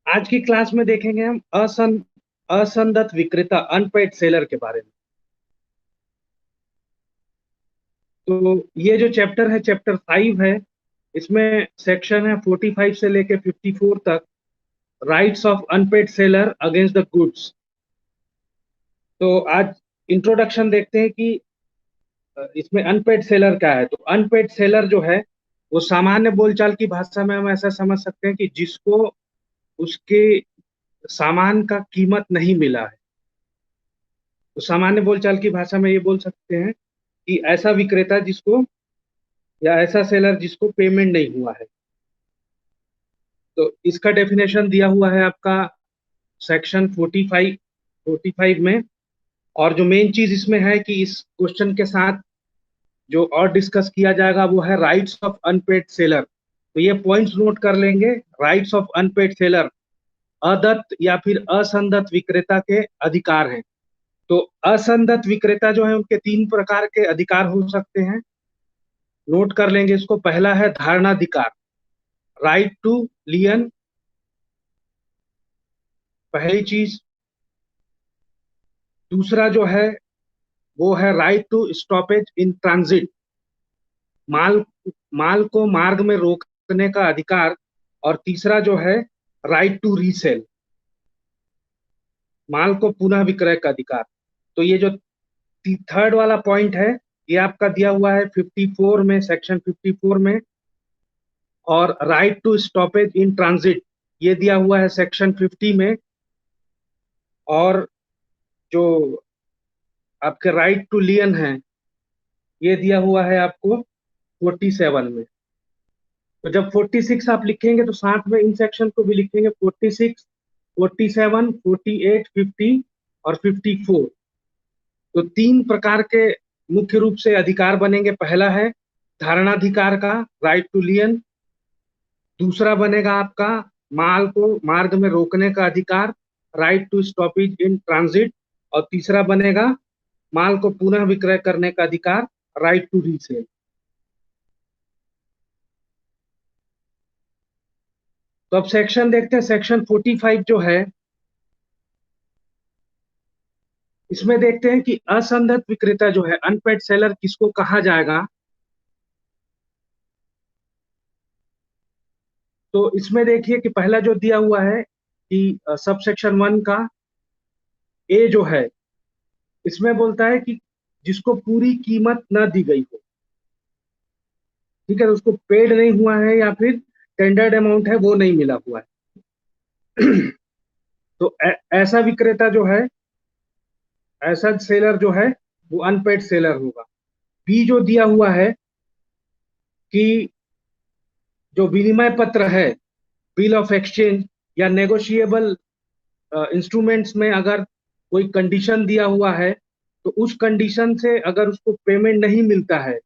आज की क्लास में देखेंगे हम असंदत विक्रेता अनपेड सेलर के बारे में। तो ये जो चैप्टर है चैप्टर 5 है। इसमें सेक्शन है 45 से लेके 54 तक। Rights of unpaid seller against the goods. तो आज इंट्रोडक्शन देखते हैं कि इसमें अनपेड सेलर क्या है। तो अनपेड सेलर जो है वो सामान्य बोलचाल की भाषा में हम ऐसा समझ सकते हैं कि जिसको उसके सामान का कीमत नहीं मिला है। तो सामान्य बोलचाल की भाषा में ये बोल सकते हैं कि ऐसा विक्रेता जिसको या ऐसा सेलर जिसको पेमेंट नहीं हुआ है। तो इसका डेफिनेशन दिया हुआ है आपका सेक्शन 45 में। और जो मेन चीज इसमें है कि इस क्वेश्चन के साथ जो और डिस्कस किया जाएगा वो है राइट्स ऑफ अनपेड सेलर। तो ये पॉइंट्स नोट कर लेंगे। राइट्स ऑफ अनपेड सेलर अदत्त या फिर असंदत विक्रेता के अधिकार हैं। तो असंदत विक्रेता जो है उनके तीन प्रकार के अधिकार हो सकते हैं। नोट कर लेंगे इसको। पहला है धारणाधिकार, राइट टू लियन, पहली चीज। दूसरा जो है वो है right to stoppage in transit, माल माल को मार्ग में रोकने का अधिकार। और तीसरा जो है राइट टू रीसेल, माल को पुनः विक्रय का अधिकार। तो ये जो थर्ड वाला पॉइंट है ये आपका दिया हुआ है 54 में, सेक्शन 54 में। और right to stoppage in transit ये दिया हुआ है सेक्शन 50 में। और जो आपके राइट टू लियन है ये दिया हुआ है आपको 47 में। तो जब 46 आप लिखेंगे तो साथ में इन सेक्शन को भी लिखेंगे, 46, 47, 48, 50 और 54। तो तीन प्रकार के मुख्य रूप से अधिकार बनेंगे। पहला है धारणाधिकार का, राइट टू लियन। दूसरा बनेगा आपका माल को मार्ग में रोकने का अधिकार, right to stoppage in transit. और तीसरा बनेगा माल को पुनः विक्रय करने का अधिकार, राइट टू रीसेल। तो अब सेक्शन देखते हैं। सेक्शन 45 जो है इसमें देखते हैं कि असंदत विक्रेता जो है अनपेड सेलर किसको कहा जाएगा। तो इसमें देखिए कि पहला जो दिया हुआ है कि सब सेक्शन 1 का ए जो है इसमें बोलता है कि जिसको पूरी कीमत ना दी गई हो, ठीक है, तो उसको पेड नहीं हुआ है या फिर टेंडर्ड अमाउंट है वो नहीं मिला हुआ है। तो ऐसा विक्रेता जो है, ऐसा सेलर जो है वो अनपेड सेलर होगा। बी जो दिया हुआ है कि जो विनिमय पत्र है, बिल ऑफ एक्सचेंज या नेगोशिएबल इंस्ट्रूमेंट्स में अगर कोई कंडीशन दिया हुआ है तो उस कंडीशन से अगर उसको पेमेंट नहीं मिलता है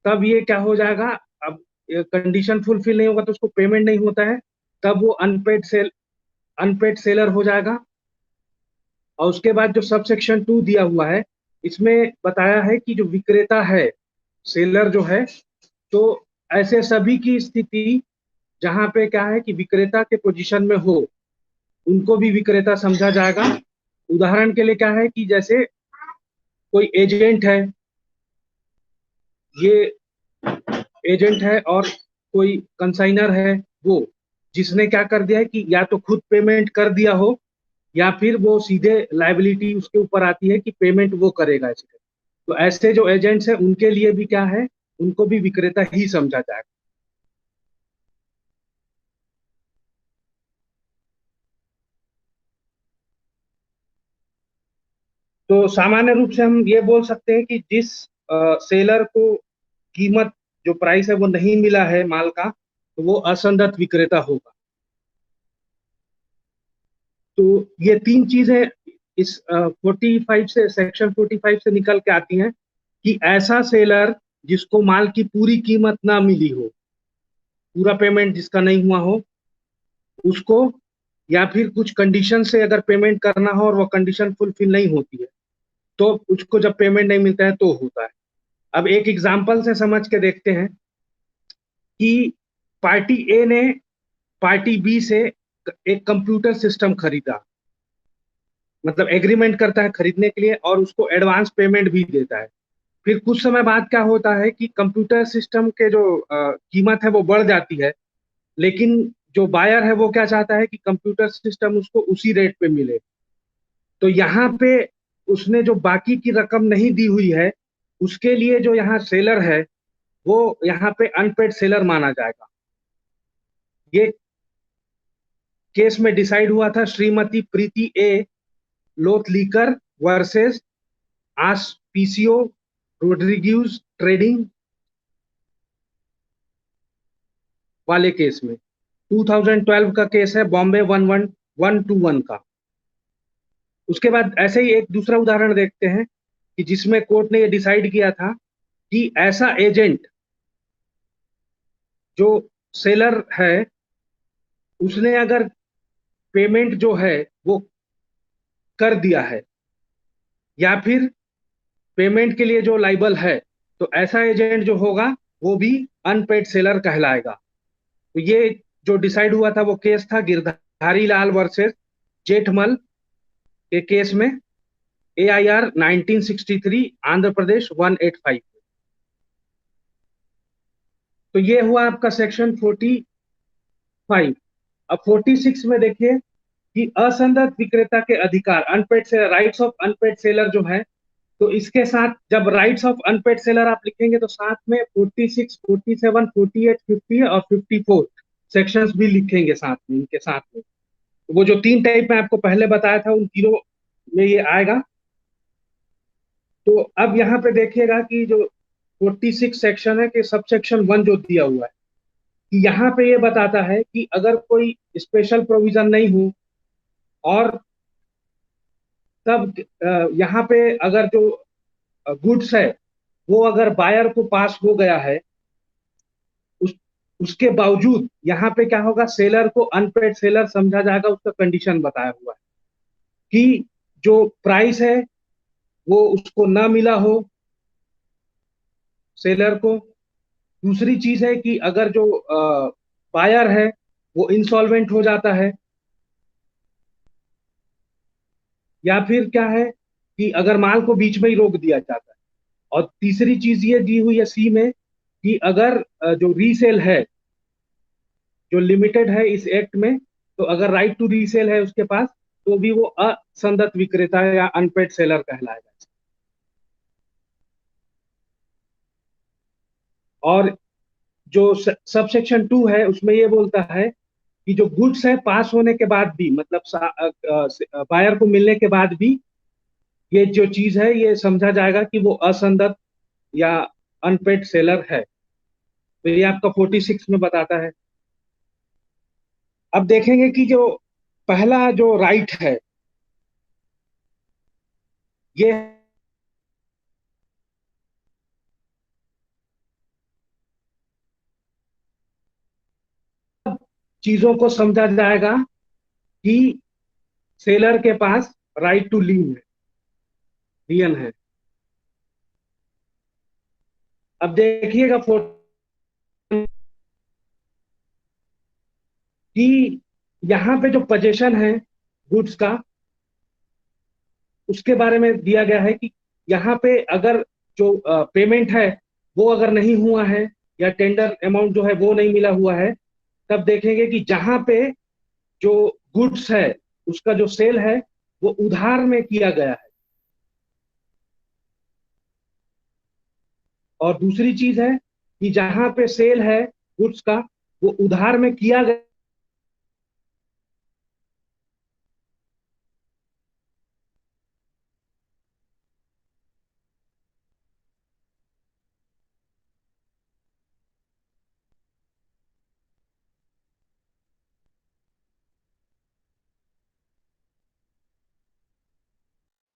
तब ये क्या हो जाएगा। अब कंडीशन फुलफिल नहीं होगा तो उसको पेमेंट नहीं होता है, तब वो अनपेड सेलर हो जाएगा। और उसके बाद जो सब सेक्शन 2 दिया हुआ है इसमें बताया है कि जो विक्रेता है, सेलर जो है, तो ऐसे सभी की स्थिति जहां पे क्या है कि विक्रेता के पोजीशन में हो उनको भी विक्रेता समझा जाएगा। उदाहरण के लिए क्या है कि जैसे कोई एजेंट है, ये एजेंट है, और कोई कंसाइनर है वो जिसने क्या कर दिया है कि या तो खुद पेमेंट कर दिया हो या फिर वो सीधे लाइबिलिटी उसके ऊपर आती है कि पेमेंट वो करेगा ऐसे। तो ऐसे जो एजेंट्स हैं उनके लिए भी क्या है, उनको भी विक्रेता ही समझा जाएगा। तो सामान्य रूप से हम ये बोल सकते हैं कि जिस सेलर को कीमत, जो प्राइस है वो नहीं मिला है माल का, तो वो असंदत विक्रेता होगा। तो ये तीन चीजें इस 45 से, सेक्शन 45 से निकल के आती हैं कि ऐसा सेलर जिसको माल की पूरी कीमत ना मिली हो, पूरा पेमेंट जिसका नहीं हुआ हो उसको, या फिर कुछ कंडीशन से अगर पेमेंट करना हो और वो कंडीशन फुलफिल नहीं होती है तो उसको जब पेमेंट नहीं मिलता है तो होता है। अब एक एग्जांपल से समझ के देखते हैं कि पार्टी ए ने पार्टी बी से एक कंप्यूटर सिस्टम खरीदा, मतलब एग्रीमेंट करता है खरीदने के लिए और उसको एडवांस पेमेंट भी देता है। फिर कुछ समय बाद क्या होता है कि कंप्यूटर सिस्टम के जो कीमत है वो बढ़ जाती है, लेकिन जो बायर है वो क्या चाहता है कि कंप्यूटर सिस्टम उसको उसी रेट पे मिले। तो यहाँ पे उसने जो बाकी की रकम नहीं दी हुई है, उसके लिए जो यहाँ सेलर है वो यहाँ पे अनपेड सेलर माना जाएगा। ये केस में डिसाइड हुआ था श्रीमती प्रीति ए लोथलीकर वर्सेस आस पीसीओ रोड्रिग्यूज ट्रेडिंग वाले केस में। 2012 का केस है, बॉम्बे 11121 का। उसके बाद ऐसे ही एक दूसरा उदाहरण देखते हैं कि जिसमें कोर्ट ने ये डिसाइड किया था कि ऐसा एजेंट जो सेलर है उसने अगर पेमेंट जो है वो कर दिया है या फिर पेमेंट के लिए जो लाइबल है, तो ऐसा एजेंट जो होगा वो भी अनपेड सेलर कहलाएगा। तो ये जो डिसाइड हुआ था वो केस था गिरधारी लाल वर्सेस जेठमल के केस में, AIR 1963 आंध्र प्रदेश 185। तो ये हुआ आपका सेक्शन 45। अब 46 में देखिए कि असंदत विक्रेता के अधिकार, unpaid seller, rights of unpaid seller जो है, तो इसके साथ जब राइट्स ऑफ अनपेड सेलर आप लिखेंगे तो साथ में 46, 47, 48, 50 और 54 सेक्शंस भी लिखेंगे साथ में, इनके साथ में। तो वो जो 3 टाइप में आपको पहले बताया था उन तीनों में ये आएगा। तो अब यहाँ पे देखिएगा कि जो 46 सेक्शन है कि सब सेक्शन 1 जो दिया हुआ है कि यहाँ पे ये बताता है कि अगर कोई स्पेशल प्रोविजन नहीं हो और तब यहाँ पे अगर जो गुड्स है वो अगर बायर को पास हो गया है, उस उसके बावजूद यहाँ पे क्या होगा, सेलर को अनपेड सेलर समझा जाएगा। उसका कंडीशन बताया हुआ है कि जो प्राइस है वो उसको ना मिला हो सेलर को। दूसरी चीज है कि अगर जो बायर है वो इंसॉल्वेंट हो जाता है, या फिर क्या है कि अगर माल को बीच में ही रोक दिया जाता है। और तीसरी चीज ये दी हुई है सी में कि अगर जो रीसेल है जो लिमिटेड है इस एक्ट में, तो अगर राइट टू रीसेल है उसके पास तो भी वो असंदत विक्रेता या अनपेड सेलर कहलाएगा। और जो सब सेक्शन 2 है उसमें ये बोलता है कि जो गुड्स है पास होने के बाद भी, मतलब बायर को मिलने के बाद भी ये जो चीज है ये समझा जाएगा कि वो असंदत या अनपेड सेलर है। तो ये आपका 46 में बताता है। अब देखेंगे कि जो पहला जो राइट है ये चीजों को समझा जाएगा कि सेलर के पास राइट टू लियन है। अब देखिएगा कि यहाँ पे जो पोजीशन है गुड्स का उसके बारे में दिया गया है कि यहाँ पे अगर जो पेमेंट है वो अगर नहीं हुआ है या टेंडर अमाउंट जो है वो नहीं मिला हुआ है, तब देखेंगे कि जहां पे जो गुड्स है उसका जो सेल है वो उधार में किया गया है। और दूसरी चीज है कि जहां पे सेल है गुड्स का वो उधार में किया गया है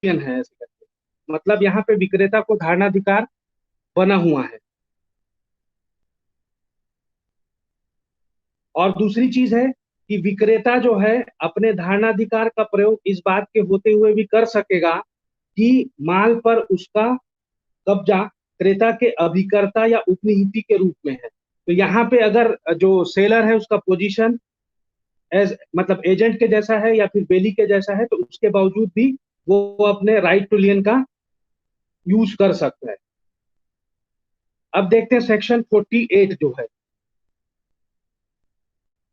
ऐसे करके, मतलब यहाँ पे विक्रेता को धारणाधिकार बना हुआ है। और दूसरी चीज है कि विक्रेता जो है अपने धारणाधिकार का प्रयोग इस बात के होते हुए भी कर सकेगा कि माल पर उसका कब्जा क्रेता के अभिकर्ता या उपनिहिती के रूप में है। तो यहाँ पे अगर जो सेलर है उसका पोजीशन एज मतलब एजेंट के जैसा है या फिर बेली के जैसा है, तो उसके बावजूद भी वो अपने राइट टू लियन का यूज कर सकता है। अब देखते हैं सेक्शन 48 जो है,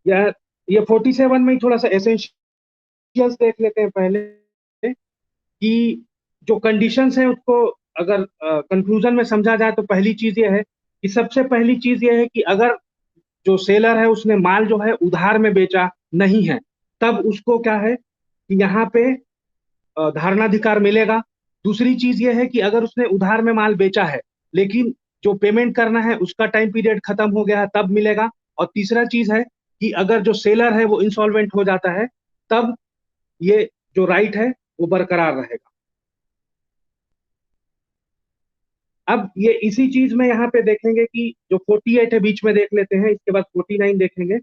या ये 47 में ही थोड़ा सा एसेंशियल्स देख लेते हैं पहले, कि जो कंडीशंस है उसको अगर कंक्लूजन में समझा जाए तो पहली चीज ये है कि सबसे पहली चीज ये है कि अगर जो सेलर है उसने माल जो है उधार में बेचा नहीं है, तब उसको क्या है कि यहाँ पे धारणाधिकार मिलेगा। दूसरी चीज ये है कि अगर उसने उधार में माल बेचा है लेकिन जो पेमेंट करना है उसका टाइम पीरियड खत्म हो गया है, तब मिलेगा। और तीसरा चीज है कि अगर जो सेलर है वो इंसॉल्वेंट हो जाता है, तब ये जो राइट है वो बरकरार रहेगा। अब ये इसी चीज में यहाँ पे देखेंगे कि जो 48 है बीच में देख लेते हैं, इसके बाद 49 देखेंगे।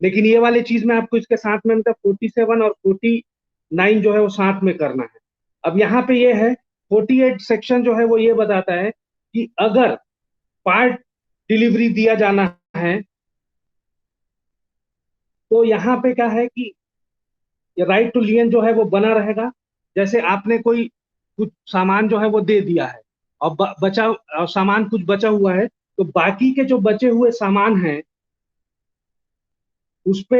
लेकिन ये वाली चीज में आपको इसके साथ में मतलब 47 और 49 जो है वो साथ में करना है। अब यहाँ पे ये है 48 सेक्शन जो है वो ये बताता है कि अगर पार्ट डिलीवरी दिया जाना है, तो यहाँ पे क्या है कि राइट टू लियन जो है वो बना रहेगा। जैसे आपने कोई कुछ सामान जो है वो दे दिया है और बचा और सामान कुछ बचा हुआ है, तो बाकी के जो बचे हुए सामान हैं उस पे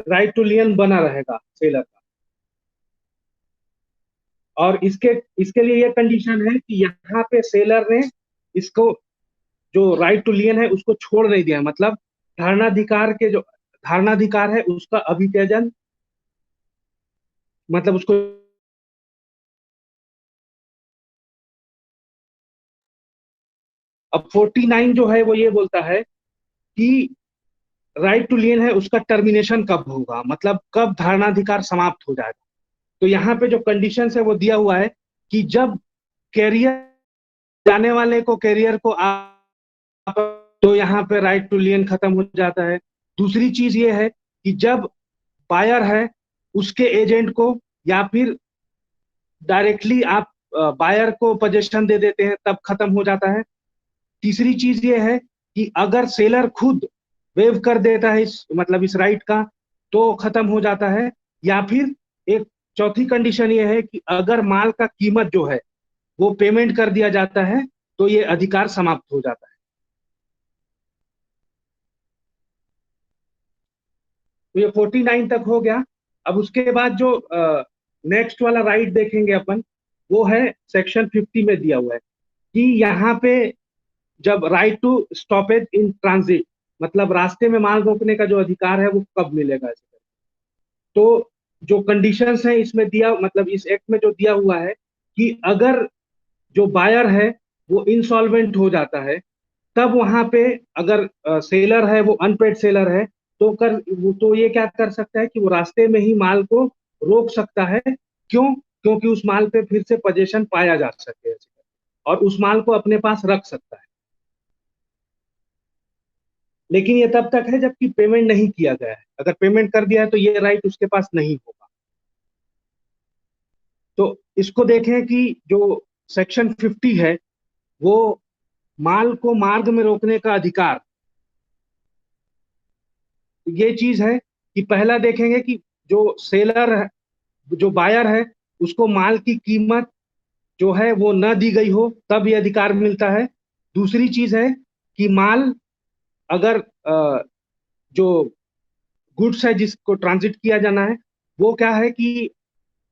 राइट टू लियन बना रहेगा सेलर का। और इसके इसके लिए ये कंडीशन है कि यहाँ पे सेलर ने इसको जो राइट टू लियन है उसको छोड़ नहीं दिया, मतलब धारणाधिकार के जो धारणाधिकार है उसका अभित्यजन, मतलब उसको। अब 49 जो है वो ये बोलता है कि राइट टू लियन है उसका टर्मिनेशन कब होगा, मतलब कब धारणाधिकार समाप्त हो जाएगा। तो यहाँ पे जो कंडीशन है वो दिया हुआ है कि जब कैरियर जाने वाले को कैरियर को तो यहाँ पे राइट टू लियन खत्म हो जाता है। दूसरी चीज ये है कि जब बायर है उसके एजेंट को या फिर डायरेक्टली आप बायर को पोजीशन दे देते हैं, तब खत्म हो जाता है। तीसरी चीज ये है कि अगर सेलर खुद वेव कर देता है इस मतलब इस राइट का, तो खत्म हो जाता है। या फिर एक चौथी कंडीशन ये है कि अगर माल का कीमत जो है वो पेमेंट कर दिया जाता है, तो ये अधिकार समाप्त हो जाता है। तो ये 49 तक हो गया। अब उसके बाद जो नेक्स्ट वाला राइट देखेंगे अपन, वो है सेक्शन 50 में दिया हुआ है कि यहाँ पे जब right to stoppage in transit, मतलब रास्ते में माल रोकने का जो अधिकार है वो कब मिलेगा इसे। तो जो कंडीशंस है इसमें दिया, मतलब इस एक्ट में जो दिया हुआ है कि अगर जो बायर है वो इंसॉल्वेंट हो जाता है, तब वहां पे अगर सेलर है वो अनपेड सेलर है, तो तो ये क्या कर सकता है कि वो रास्ते में ही माल को रोक सकता है। क्यों? क्योंकि उस माल पे फिर से पोजीशन पाया जा सके और उस माल को अपने पास रख सकता है। लेकिन ये तब तक है जबकि पेमेंट नहीं किया गया है। अगर पेमेंट कर दिया है तो ये राइट उसके पास नहीं होगा। तो इसको देखें कि जो सेक्शन 50 है वो माल को मार्ग में रोकने का अधिकार, ये चीज है कि पहला देखेंगे कि जो सेलर है, जो बायर है, उसको माल की कीमत जो है वो न दी गई हो, तब ये अधिकार मिलता है। दूसरी चीज है कि माल अगर जो गुड्स है जिसको ट्रांजिट किया जाना है, वो क्या है कि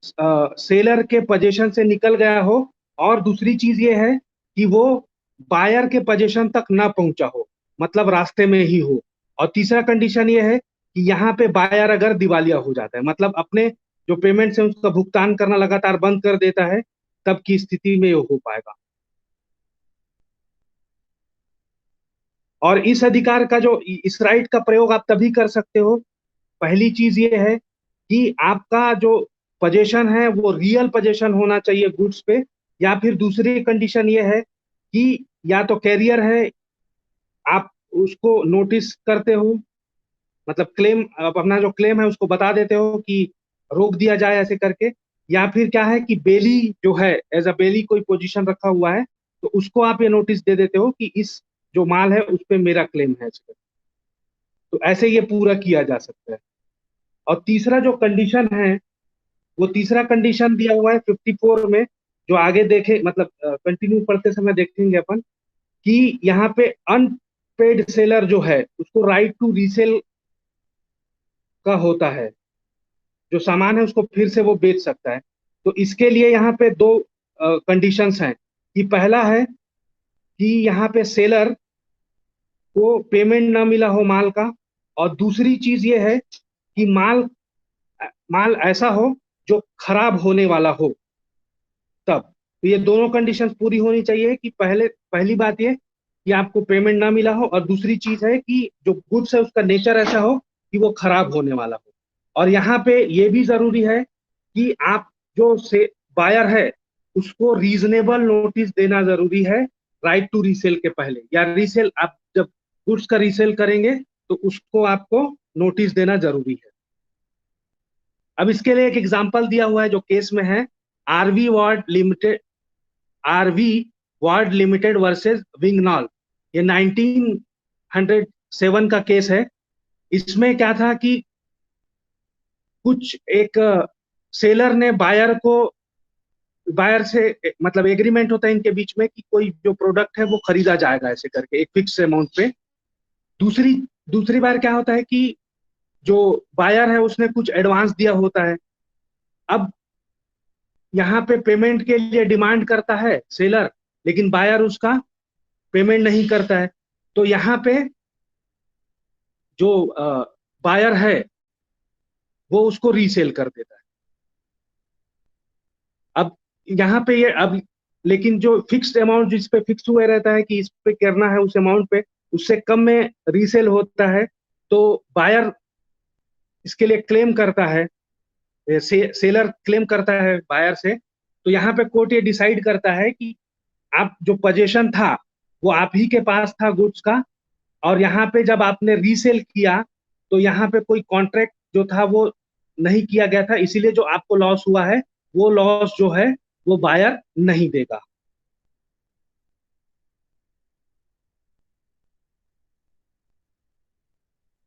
सेलर के पोजीशन से निकल गया हो। और दूसरी चीज ये है कि वो बायर के पोजीशन तक ना पहुंचा हो, मतलब रास्ते में ही हो। और तीसरा कंडीशन ये है कि यहाँ पे बायर अगर दिवालिया हो जाता है, मतलब अपने जो पेमेंट है उसका भुगतान करना लगातार बंद कर देता है, तब की स्थिति में ये हो पाएगा। और इस अधिकार का जो इस राइट का प्रयोग आप तभी कर सकते हो, पहली चीज ये है कि आपका जो पोजीशन है वो रियल पोजीशन होना चाहिए गुड्स पे। या फिर दूसरी कंडीशन ये है कि या तो कैरियर है, आप उसको नोटिस करते हो, मतलब क्लेम, आप अपना जो क्लेम है उसको बता देते हो कि रोक दिया जाए ऐसे करके। या फिर क्या है कि बेली जो है, एज अ बेली कोई पोजीशन रखा हुआ है, तो उसको आप ये नोटिस दे देते हो कि इस जो माल है उस पे मेरा क्लेम है। तो ऐसे ये पूरा किया जा सकता है। और तीसरा जो कंडीशन है, वो तीसरा कंडीशन दिया हुआ है 54 में, जो आगे देखे मतलब कंटिन्यू पढ़ते समय देखेंगे अपन, कि यहाँ पे अनपेड सेलर जो है उसको राइट टू रीसेल का होता है, जो सामान है उसको फिर से वो बेच सकता है। तो इसके लिए यहाँ पे दो कंडीशंस हैं, कि पहला है कि यहाँ पे सेलर को पेमेंट ना मिला हो माल का, और दूसरी चीज ये है कि माल माल ऐसा हो जो खराब होने वाला हो। तब तो ये दोनों कंडीशंस पूरी होनी चाहिए, कि पहली बात ये कि आपको पेमेंट ना मिला हो, और दूसरी चीज है कि जो गुड्स है उसका नेचर ऐसा हो कि वो खराब होने वाला हो। और यहाँ पे ये भी जरूरी है कि आप जो से बायर है उसको रीजनेबल नोटिस देना जरूरी है, राइट टू रीसेल के पहले, या रीसेल आप जब गुड्स का रीसेल करेंगे तो उसको आपको नोटिस देना जरूरी है। अब इसके लिए एक एग्जांपल दिया हुआ है जो केस में है, R V Ward Limited, R V Ward Limited versus Bignall. ये 1907 का केस है। इसमें क्या था कि कुछ एक सेलर ने बायर से मतलब एग्रीमेंट होता है इनके बीच में कि कोई जो प्रोडक्ट है वो खरीदा जाएगा ऐसे करके एक फिक्स अमाउंट पे। दूसरी दूसरी बार क्या होता है कि जो बायर है उसने कुछ एडवांस दिया होता है। अब यहाँ पे पेमेंट के लिए डिमांड करता है सेलर, लेकिन बायर उसका पेमेंट नहीं करता है। तो यहाँ पे जो बायर है वो उसको रीसेल कर देता है। अब यहाँ पे ये अब लेकिन जो फिक्स्ड अमाउंट जिस पे फिक्स हुआ रहता है कि इस पे करना है उस अमाउंट पे, उससे कम में रीसेल होता है, तो बायर इसके लिए क्लेम करता है, सेलर क्लेम करता है बायर से। तो यहाँ पे कोर्ट ये डिसाइड करता है कि आप जो पोजीशन था वो आप ही के पास था गुड्स का, और यहाँ पे जब आपने रीसेल किया तो यहाँ पे कोई कॉन्ट्रैक्ट जो था वो नहीं किया गया था, इसीलिए जो आपको लॉस हुआ है वो लॉस जो है वो बायर नहीं देगा।